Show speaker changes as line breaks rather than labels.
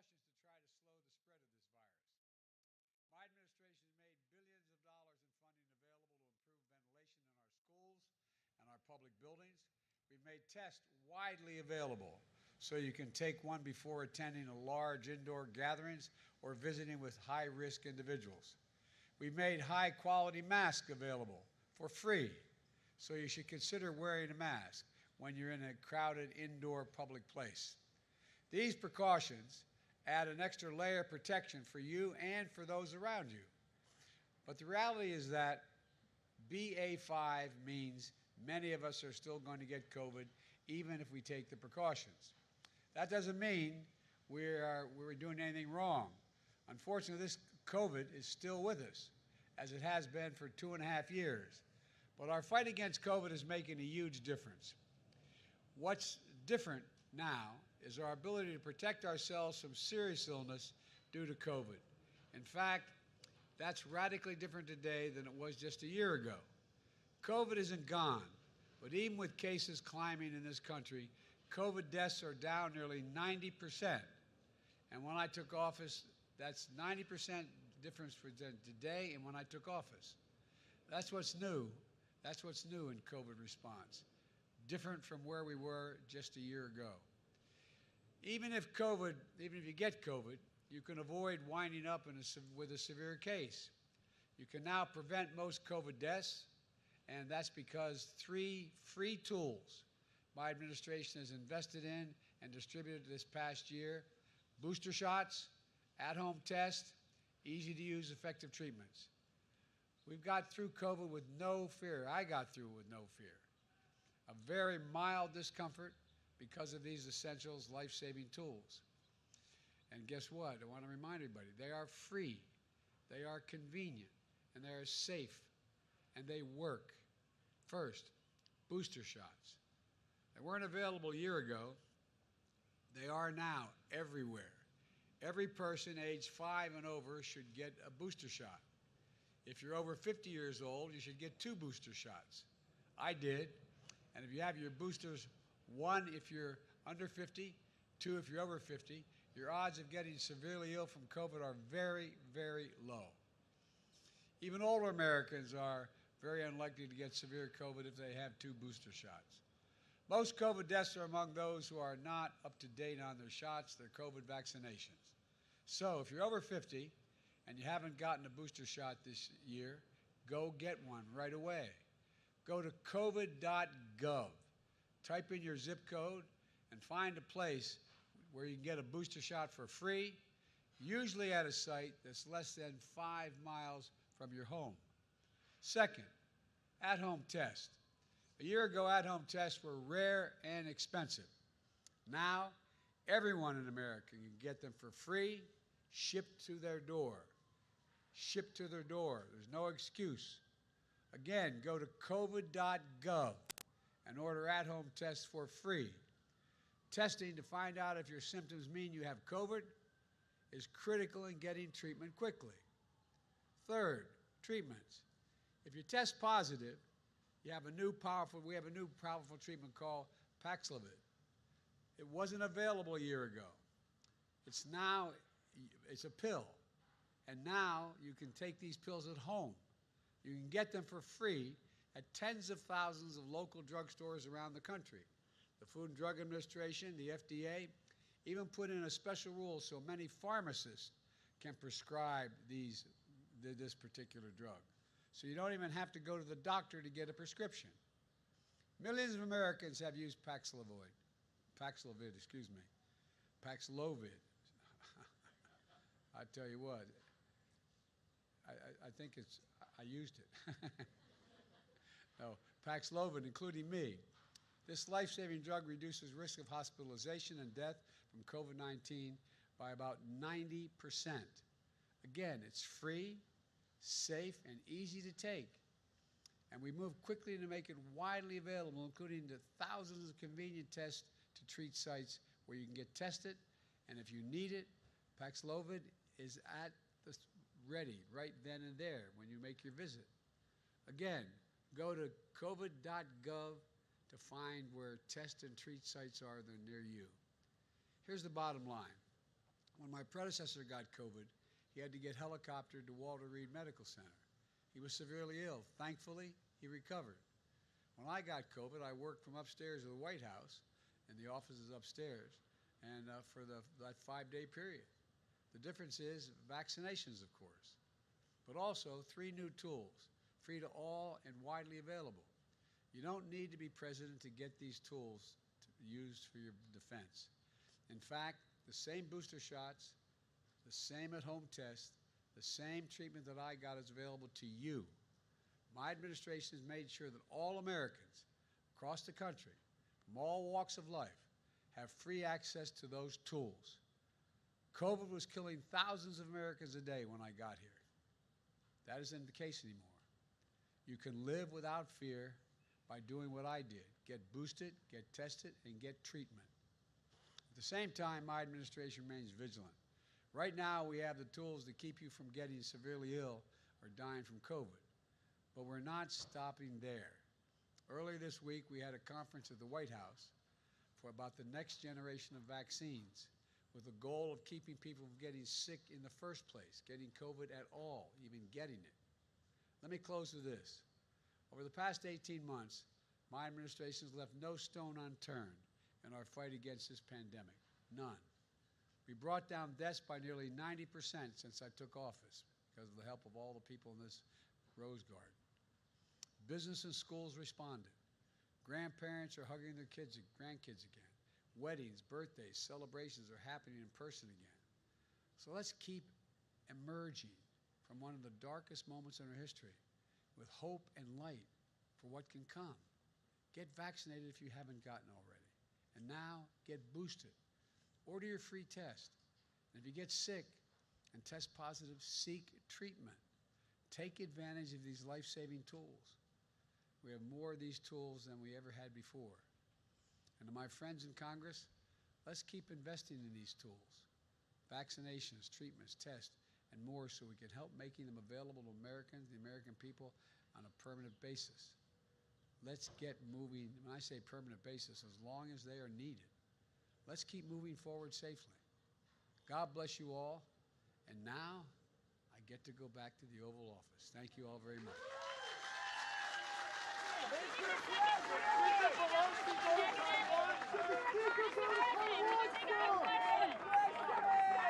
precautions to try to slow the spread of this virus. My administration has made billions of dollars in funding available to improve ventilation in our schools and our public buildings. We've made tests widely available so you can take one before attending a large indoor gatherings or visiting with high-risk individuals. We've made high-quality masks available for free, so you should consider wearing a mask when you're in a crowded indoor public place. These precautions add an extra layer of protection for you and for those around you. But the reality is that BA5 means many of us are still going to get COVID, even if we take the precautions. That doesn't mean we're doing anything wrong. Unfortunately, this COVID is still with us, as it has been for 2.5 years. But our fight against COVID is making a huge difference. What's different now is our ability to protect ourselves from serious illness due to COVID. In fact, that's radically different today than it was just a year ago. COVID isn't gone, but even with cases climbing in this country, COVID deaths are down nearly 90%. And when I took office, that's 90% difference between today and when I took office. That's what's new. That's what's new in COVID response, different from where we were just a year ago. Even if you get COVID, you can avoid winding up with a severe case. You can now prevent most COVID deaths, and that's because 3 free tools my administration has invested in and distributed this past year: booster shots, at-home tests, easy-to-use effective treatments. We've got through COVID with no fear. I got through with no fear. A very mild discomfort because of these essentials, life-saving tools. And guess what? I want to remind everybody, they are free, they are convenient, and they are safe, and they work. First, booster shots. They weren't available a year ago. They are now everywhere. Every person aged 5 and over should get a booster shot. If you're over 50 years old, you should get 2 booster shots. I did. And if you have your boosters, 1 if you're under 50, 2 if you're over 50, your odds of getting severely ill from COVID are very, very low. Even older Americans are very unlikely to get severe COVID if they have 2 booster shots. Most COVID deaths are among those who are not up to date on their shots, their COVID vaccinations. So if you're over 50 and you haven't gotten a booster shot this year, go get one right away. Go to covid.gov, type in your zip code, and find a place where you can get a booster shot for free, usually at a site that's less than 5 miles from your home. Second, at-home test. A year ago, at-home tests were rare and expensive. Now, everyone in America can get them for free, shipped to their door. Shipped to their door. There's no excuse. Again, go to covid.gov and order at-home tests for free. Testing to find out if your symptoms mean you have COVID is critical in getting treatment quickly. Third, treatments. If you test positive, we have a new powerful treatment called Paxlovid. It wasn't available a year ago. It's a pill. And now you can take these pills at home. You can get them for free at tens of thousands of local drugstores around the country. The Food and Drug Administration, the FDA, even put in a special rule so many pharmacists can prescribe this particular drug. So you don't even have to go to the doctor to get a prescription. Millions of Americans have used Paxlovid. I tell you what, I think I used it. No, Paxlovid, including me. This life-saving drug reduces risk of hospitalization and death from COVID-19 by about 90%. Again, it's free, safe, and easy to take. And we move quickly to make it widely available, including the thousands of convenient tests to treat sites where you can get tested. And if you need it, Paxlovid is at the ready right then and there when you make your visit. Again, go to covid.gov to find where test and treat sites are that are near you. Here's the bottom line. When my predecessor got COVID, he had to get helicoptered to Walter Reed Medical Center. He was severely ill. Thankfully, he recovered. When I got COVID, I worked from upstairs of the White House, and the office is upstairs, and for that 5-day period. The difference is vaccinations, of course, but also 3 new tools, free to all and widely available. You don't need to be president to get these tools used for your defense. In fact, the same booster shots, the same at-home test, the same treatment that I got is available to you. My administration has made sure that all Americans across the country, from all walks of life, have free access to those tools. COVID was killing thousands of Americans a day when I got here. That isn't the case anymore. You can live without fear by doing what I did: get boosted, get tested, and get treatment. At the same time, my administration remains vigilant. Right now, we have the tools to keep you from getting severely ill or dying from COVID. But we're not stopping there. Earlier this week, we had a conference at the White House for about the next generation of vaccines, with the goal of keeping people from getting sick in the first place, getting COVID at all, even getting it. Let me close with this. Over the past 18 months, my administration has left no stone unturned in our fight against this pandemic. None. We brought down deaths by nearly 90% since I took office because of the help of all the people in this Rose Garden. Business and schools responded. Grandparents are hugging their kids and grandkids again. Weddings, birthdays, celebrations are happening in person again. So let's keep emerging from one of the darkest moments in our history with hope and light for what can come. Get vaccinated if you haven't gotten already. And now, get boosted. Order your free test. And if you get sick and test positive, seek treatment. Take advantage of these life-saving tools. We have more of these tools than we ever had before. And to my friends in Congress, let's keep investing in these tools: vaccinations, treatments, tests, and more, so we can help making them available to Americans, the American people, on a permanent basis. Let's get moving. When I say permanent basis, as long as they are needed. Let's keep moving forward safely. God bless you all. And now I get to go back to the Oval Office. Thank you all very much.
Speaker Pelosi,